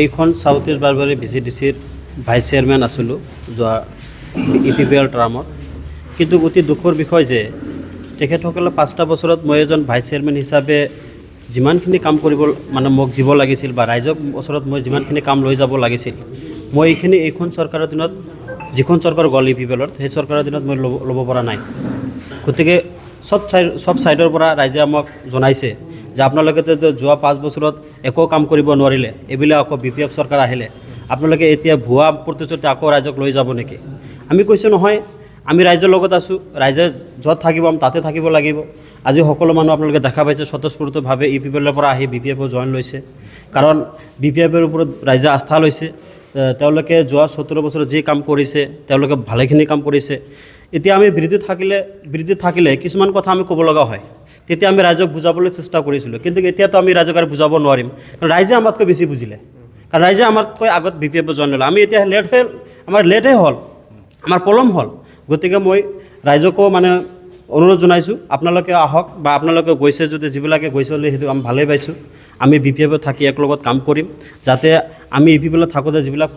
এইখন south east Barbari VCDCৰ vice chairman আছিলোঁ যোৱা EPPL টাৰ্মত। কিন্তু অতি দুখৰ বিষয় যে তেখেতসকলে 5টা বছৰত মই এজন ভাইচ চেয়াৰমেন হিচাপে যিমানখিনি কাম কৰিব মানে মোক দিব লাগিছিল বা ৰাইজক ওচৰত মই যিমানখিনি কাম লৈ যাব লাগিছিল, মই এইখন চৰকাৰৰ দিনত যিখন চৰকাৰ গ'ল EPPLত সেই চৰকাৰৰ দিনত মই ল'ব পৰা নাই। গতিকে সব সাইডৰ পৰা ৰাইজে আমাক জনাইছে যে আপোনালোকে যোৱা 5 বছৰত একো কাম কৰিব নোৱাৰিলে, এইবিলাক আকৌ BPF চৰকাৰ আহিলে আপোনালোকে এতিয়া ভুৱা প্ৰতিশ্ৰুতি আকৌ ৰাইজক লৈ যাব নেকি? আমি কৈছোঁ নহয়, আমি ৰাইজৰ লগত আছোঁ, ৰাইজে য'ত থাকিব আমি তাতে থাকিব লাগিব। আজি সকলো মানুহ আপোনালোকে দেখা পাইছে স্বতঃস্ফূৰ্তভাৱে EPPLৰ পৰা আহি BPFত জইন লৈছে, কাৰণ BPFৰ ওপৰত ৰাইজে আস্থা লৈছে। তেওঁলোকে যোৱা 17 বছৰত যি কাম কৰিছে তেওঁলোকে ভালেখিনি কাম কৰিছে। এতিয়া আমি বিৰোধী থাকিলে কিছুমান কথা আমি ক'ব লগা হয়, তেতিয়া আমি ৰাইজক বুজাবলৈ চেষ্টা কৰিছিলোঁ, কিন্তু এতিয়াতো আমি ৰাইজক আৰু বুজাব নোৱাৰিম, কাৰণ ৰাইজে আমাতকৈ বেছি বুজিলে, কাৰণ ৰাইজে আমাতকৈ আগত BPFত জইন ল'লে। আমি এতিয়া আমাৰ লেটহে হ'ল, আমাৰ পলম হ'ল। গতিকে মই ৰাইজকো মানে অনুৰোধ জনাইছোঁ, আপোনালোকে আহক বা আপোনালোকে গৈছে যদি যিবিলাকে গৈছে সেইটো আমি ভালেই পাইছোঁ। আমি BPFত থাকি একেলগত কাম কৰিম, যাতে আমি EPPLত থাকোঁতে যিবিলাক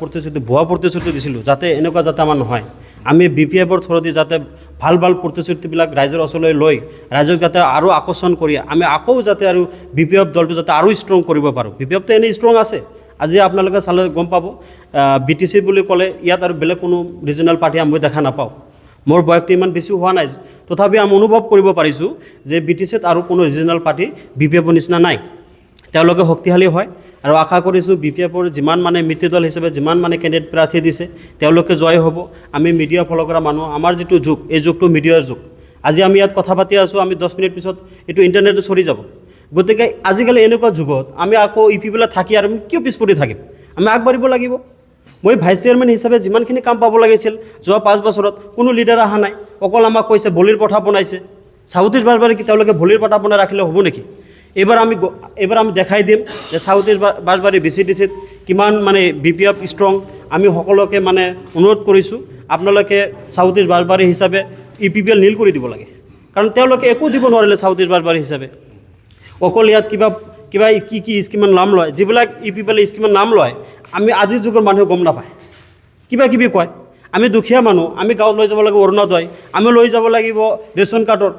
ভুৱা প্ৰতিশ্ৰুতি দিছিলোঁ যাতে এনেকুৱা যাতে আমাৰ নহয়। আমি BPFৰ থ্ৰুদি যাতে ভাল প্ৰতিশ্ৰুতিবিলাক ৰাইজৰ ওচৰলৈ লৈ ৰাইজক যাতে আৰু আকৰ্ষণ কৰি আমি আকৌ যাতে আৰু BPF দলটো যাতে আৰু ষ্ট্ৰং কৰিব পাৰোঁ। BPFটো এনেই ষ্ট্ৰং আছে, আজি আপোনালোকে চালে গম পাব। BTC বুলি ক'লে ইয়াত আৰু বেলেগ কোনো ৰিজনেল পাৰ্টি মই দেখা নাপাওঁ। মোৰ বয়সটো ইমান বেছি হোৱা নাই, তথাপি আমি অনুভৱ কৰিব পাৰিছোঁ যে BTCত আৰু কোনো ৰিজনেল পাৰ্টি BPFৰ নিচিনা নাই। তেওঁলোকে শক্তিশালী হয় আৰু আশা কৰিছোঁ BPFৰ যিমান মানে মিত্ৰী দল হিচাপে যিমান মানে কেণ্ডিডেট প্ৰাৰ্থী দিছে তেওঁলোকে জয় হ'ব। আমি মিডিয়া ফ'ল' কৰা মানুহ, আমাৰ যিটো যুগ এই যুগটো মিডিয়াৰ যুগ। আজি আমি ইয়াত কথা পাতি আছোঁ, আমি 10 মিনিট পিছত এইটো ইণ্টাৰনেটত চলি যাব। গতিকে আজিকালি এনেকুৱা যুগত আমি আকৌ EPPLত থাকি আৰু কিয় পিছ পৰি থাকিম? আমি আগবাঢ়িব লাগিব। মই ভাইচ চেয়াৰমেন হিচাপে যিমানখিনি কাম পাব লাগিছিল যোৱা 5 বছৰত কোনো লিডাৰ অহা নাই, অকল আমাক কৈছে বলিৰ পঠা বনাইছে। সাউথ ইষ্ট বাৰবাৰী কি তেওঁলোকে বলিৰ পঠা বনাই ৰাখিলে হ'ব নেকি? এইবাৰ আমি দেখাই দিম যে সাউথ ইষ্ট বাৰবাৰী VCDCত কিমান মানে BPF ষ্ট্ৰং। আমি সকলোকে মানে অনুৰোধ কৰিছোঁ আপোনালোকে সাউথ ইষ্ট বাৰবাৰী হিচাপে EPPL নীল কৰি দিব লাগে, কাৰণ তেওঁলোকে একো দিব নোৱাৰিলে সাউথ ইষ্ট বাৰবাৰী হিচাপে। অকল ইয়াত কিবা কি স্কিমৰ নাম লয়, যিবিলাক EPPL স্কিমৰ নাম লয় আমি আজিৰ যুগৰ মানুহে গম নাপায়, কিবা কয়। আমি দুখীয়া মানুহ, আমি গাঁৱত লৈ যাব লাগিব অৰুণোদয়, আমি লৈ যাব লাগিব ৰেচন কাৰ্ডৰ,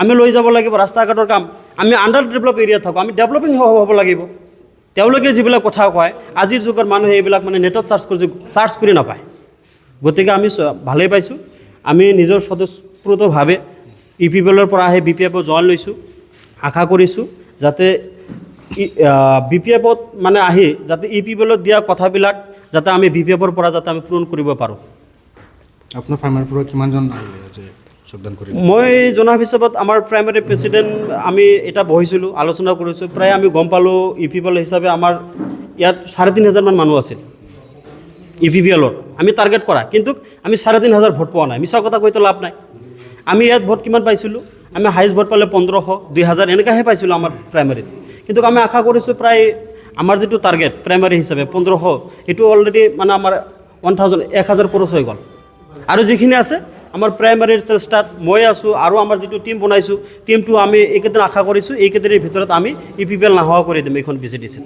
আমি লৈ যাব লাগিব ৰাস্তা ঘাটৰ কাম। আমি আণ্ডাৰ ডেভেলপ এৰিয়াত থাকোঁ, আমি ডেভেলপিং হ'ব লাগিব। তেওঁলোকে যিবিলাক কথা কয় আজিৰ যুগৰ মানুহে এইবিলাক মানে নেটত চাৰ্চ কৰি নাপায়। গতিকে আমি ভালেই পাইছোঁ, আমি নিজৰ স্বতঃস্ফূৰ্তভাৱে EPPLৰ পৰা আহি BPFত জইন লৈছোঁ। আশা কৰিছোঁ যাতে BPFত মানে আহি যাতে EPPLত দিয়া কথাবিলাক যাতে আমি BPFৰ পৰা যাতে আমি পূৰণ কৰিব পাৰোঁ। আপোনাৰ প্ৰাইমাৰীৰ পৰা কিমানজন আহিলে যে যোগদান কৰিব? মই জনা হিচাপত আমাৰ প্ৰাইমাৰী প্ৰেচিডেণ্ট আমি এটা বহিছিলোঁ, আলোচনা কৰিছোঁ। প্ৰায় আমি গম পালোঁ EPPL হিচাপে আমাৰ ইয়াত 3,500 মান মানুহ আছিল EPPLৰ আমি টাৰ্গেট কৰা, কিন্তু আমি 3,500 ভোট পোৱা নাই। মিছা কথা কৈতো লাভ নাই। আমি ইয়াত ভোট কিমান পাইছিলোঁ? আমি হাইষ্ট ভোট পালে 1500, 2000 এনেকুৱাহে পাইছিলোঁ আমাৰ প্ৰাইমাৰীত। কিন্তু আমি আশা কৰিছোঁ প্ৰায় আমাৰ যিটো টাৰ্গেট প্ৰাইমাৰী হিচাপে 1500, সেইটো অলৰেডি মানে আমাৰ 1000 ক্ৰছ হৈ গ'ল। আৰু যিখিনি আছে আমাৰ প্ৰাইমাৰীৰ চেষ্টাত মই আছোঁ আৰু আমাৰ যিটো টীম বনাইছোঁ, টীমটো আমি এইকেইদিন আশা কৰিছোঁ এইকেইদিনৰ ভিতৰত আমি EPPL নোহোৱা কৰি দিম এইখন VCDCত।